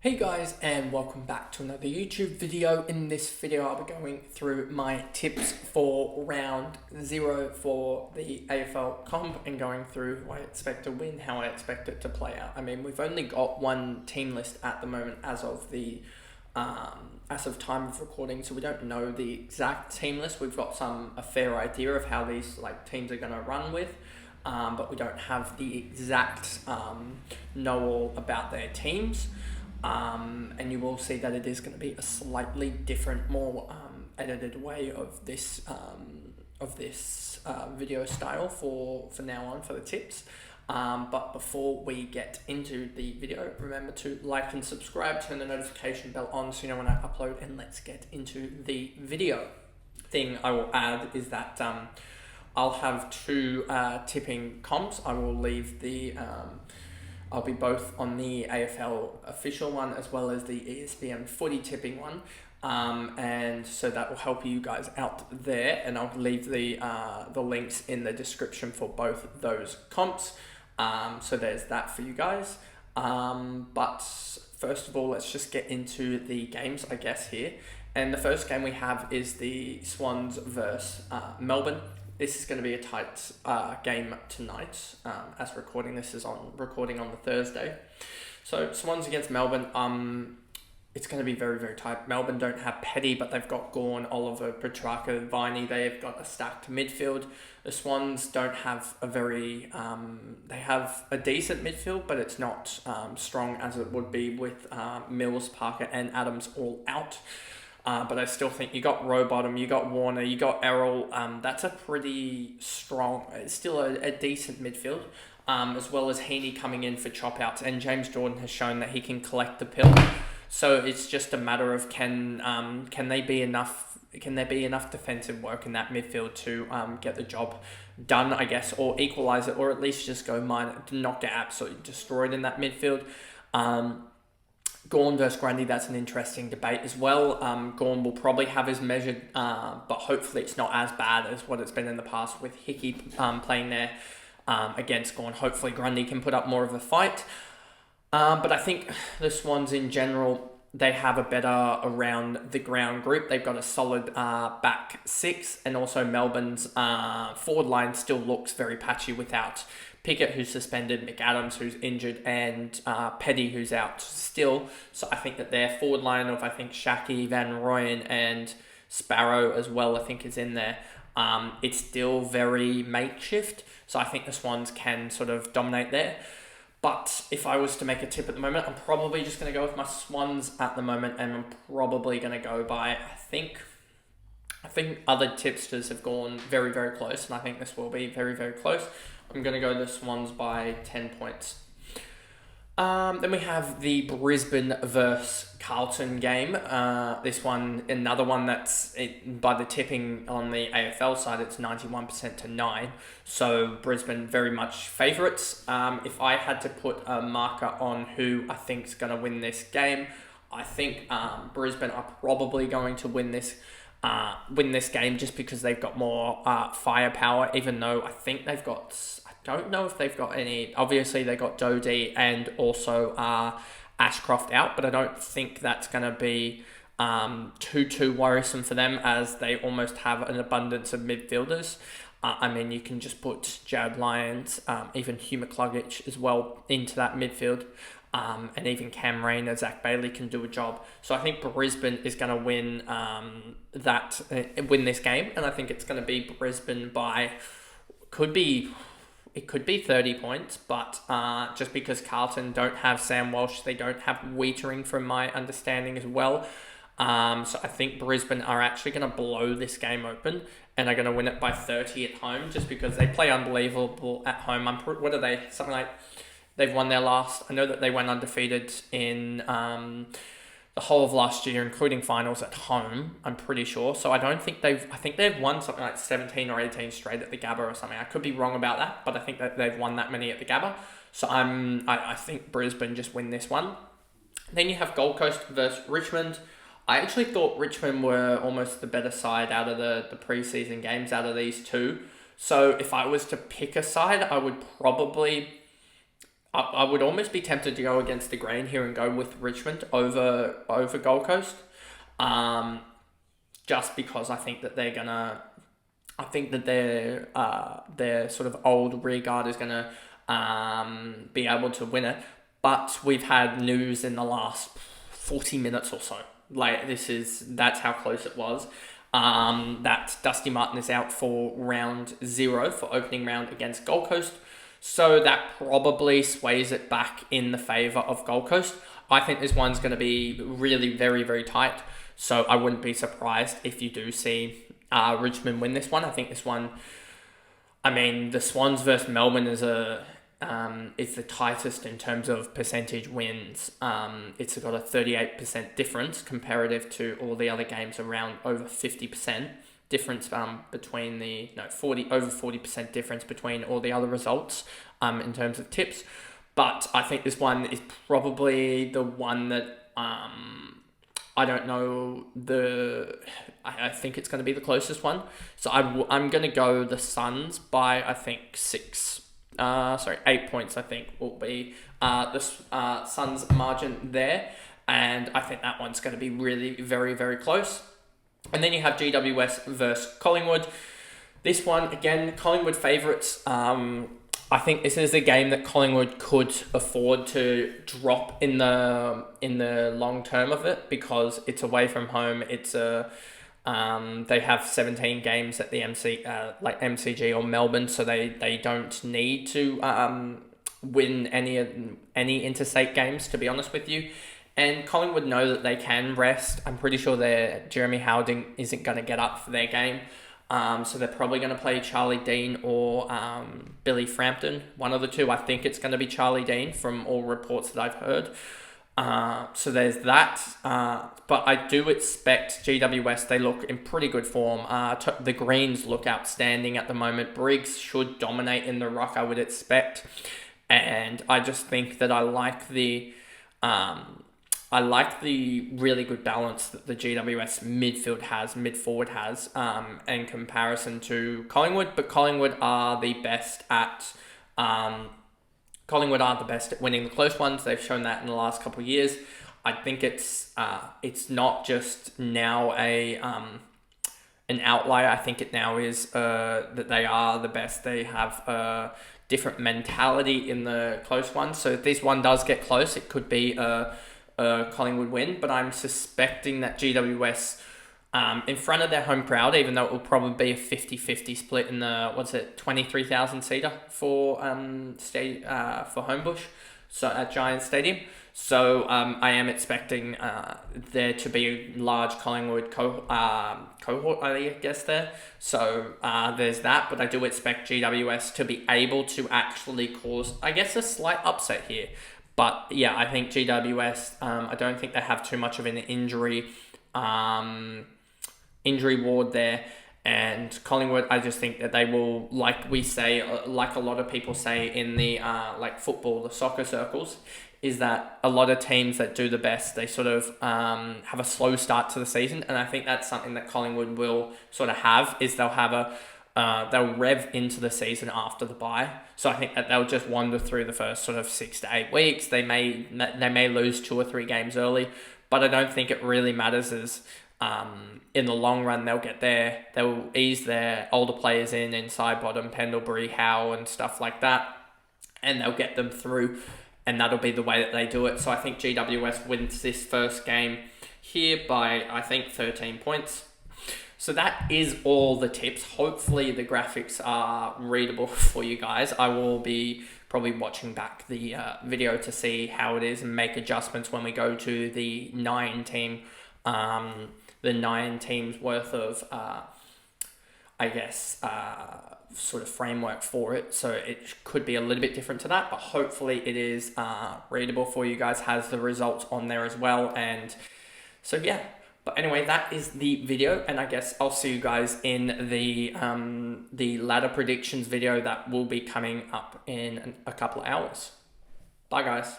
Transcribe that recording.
Hey guys, and welcome back to another YouTube video. In this video I'll be going through my tips for round 0 for the AFL comp and going through who I expect to win, how I expect it to play out. I mean, we've only got one team list at the moment as of time of recording, so we don't know the exact team list. We've got a fair idea of how these teams are going to run with, but we don't have the exact know-all about their teams. And you will see that it is going to be a slightly different, more edited way of this video style for now on for the tips. But before we get into the video, remember to like and subscribe, turn the notification bell on so you know when I upload, and let's get into the video. Thing I will add is that I'll have two tipping comps. I will leave the I'll be both on the AFL official one as well as the ESPN Footy Tipping one, and so that will help you guys out there. And I'll leave the links in the description for both those comps. So there's that for you guys. But first of all, let's just get into the games, I guess, here. And the first game we have is the Swans versus Melbourne. This is going to be a tight game tonight. As recording, this is recording on the Thursday. So Swans against Melbourne. It's going to be very, very tight. Melbourne don't have Petty, but they've got Gawn, Oliver, Petrarca, Viney. They've got a stacked midfield. The Swans don't have they have a decent midfield, but it's not strong as it would be with Mills, Parker, and Adams all out. But I still think you got Rowbottom, you got Warner, you got Errol. That's a pretty strong, it's still a decent midfield, as well as Heaney coming in for chop outs. And James Jordan has shown that he can collect the pill. So it's just a matter of can there be enough defensive work in that midfield to get the job done, I guess, or equalise it, or at least just go not get absolutely destroyed in that midfield. Gawn versus Grundy, that's an interesting debate as well. Gawn will probably have his measured, but hopefully it's not as bad as what it's been in the past with Hickey playing there against Gawn. Hopefully Grundy can put up more of a fight. But I think the Swans in general, they have a better around the ground group. They've got a solid back six, and also Melbourne's forward line still looks very patchy without Pickett, who's suspended, McAdams, who's injured, and Petty, who's out still. So I think that their forward line of, Shaki, Van Rooyen, and Sparrow as well, I think is in there. It's still very makeshift. So I think the Swans can sort of dominate there. But if I was to make a tip at the moment, I'm probably just going to go with my Swans at the moment, and I'm probably going to go by, I think other tipsters have gone very, very close, and I think this will be very, very close. I'm going to go the Swans by 10 points. Then we have the Brisbane versus Carlton game. This one, another one by the tipping on the AFL side, it's 91% to 9. So Brisbane very much favourites. If I had to put a marker on who I think is going to win this game, I think Brisbane are probably going to win this game just because they've got more firepower, even though I think I don't know if they've got any. Obviously, they got Dodie and also Ashcroft out, but I don't think that's going to be too worrisome for them, as they almost have an abundance of midfielders. You can just put Jared Lyons, even Hugh McCluggage as well into that midfield. And even Cam Rayner, Zach Bailey can do a job. So I think Brisbane is going to win this game, and I think it's going to be Brisbane by it could be 30 points, but just because Carlton don't have Sam Walsh, they don't have Wiedering from my understanding as well. So I think Brisbane are actually going to blow this game open and are going to win it by 30 at home, just because they play unbelievable at home. What are they? Something like they've won their last. I know that they went undefeated in the whole of last year, including finals at home, I'm pretty sure. So I think they've won something like 17 or 18 straight at the Gabba or something. I could be wrong about that, but I think that they've won that many at the Gabba. So I think Brisbane just win this one. Then you have Gold Coast versus Richmond. I actually thought Richmond were almost the better side out of the preseason games out of these two. So if I was to pick a side, I would probably I would almost be tempted to go against the grain here and go with Richmond over Gold Coast, just because I think that their sort of old rear guard is gonna be able to win it. But we've had news in the last 40 minutes or so. Like that's how close it was. That Dusty Martin is out for round 0 for opening round against Gold Coast. So that probably sways it back in the favour of Gold Coast. I think this one's going to be really very, very tight. So I wouldn't be surprised if you do see Richmond win this one. I think this one, I mean, the Swans versus Melbourne is the tightest in terms of percentage wins. It's got a 38% difference comparative to all the other games around over 50% difference between over 40% difference between all the other results in terms of tips. But I think this one is probably the one that I don't know I think it's going to be the closest one. So I'm going to go the Suns by I think 8 points. I think will be the Suns margin there, and I think that one's going to be really very very close. And then you have GWS versus Collingwood. This one, again, Collingwood favourites. I think this is a game that Collingwood could afford to drop in the long term of it, because it's away from home. It's they have 17 games at the MCG or Melbourne, so they don't need to win any interstate games, to be honest with you. And Collingwood know that they can rest. I'm pretty sure Jeremy Howding isn't going to get up for their game. So they're probably going to play Charlie Dean or Billy Frampton, one of the two. I think it's going to be Charlie Dean from all reports that I've heard. So there's that. But I do expect GWS, they look in pretty good form. The Greens look outstanding at the moment. Briggs should dominate in the ruck, I would expect. And I just think that I like the really good balance that the GWS mid forward has, in comparison to Collingwood. But Collingwood are the best at winning the close ones. They've shown that in the last couple of years. I think it's not just now an outlier. I think it now is that they are the best. They have a different mentality in the close ones. So if this one does get close, it could be a Collingwood win, but I'm suspecting that GWS, in front of their home crowd, even though it will probably be a 50-50 split in the 23,000 seater for Homebush, so at Giants Stadium. So I am expecting there to be a large Collingwood cohort, I guess, there. So there's that, but I do expect GWS to be able to actually cause, I guess, a slight upset here. But yeah, I think GWS, I don't think they have too much of an injury ward there. And Collingwood, I just think that they will, like we say, like a lot of people say in the the soccer circles, is that a lot of teams that do the best, they sort of have a slow start to the season. And I think that's something that Collingwood will sort of have, is they'll rev into the season after the bye. So I think that they'll just wander through the first sort of 6 to 8 weeks. They may lose 2 or 3 games early, but I don't think it really matters, as in the long run they'll get there. They'll ease their older players inside bottom, Pendlebury, Howe and stuff like that, and they'll get them through, and that'll be the way that they do it. So I think GWS wins this first game here by, I think, 13 points. So that is all the tips. Hopefully the graphics are readable for you guys. I will be probably watching back the video to see how it is and make adjustments when we go to the 9 teams worth of, sort of framework for it. So it could be a little bit different to that, but hopefully it is readable for you guys, has the results on there as well. And so yeah. But anyway, that is the video, and I guess I'll see you guys in the ladder predictions video that will be coming up in a couple of hours. Bye, guys.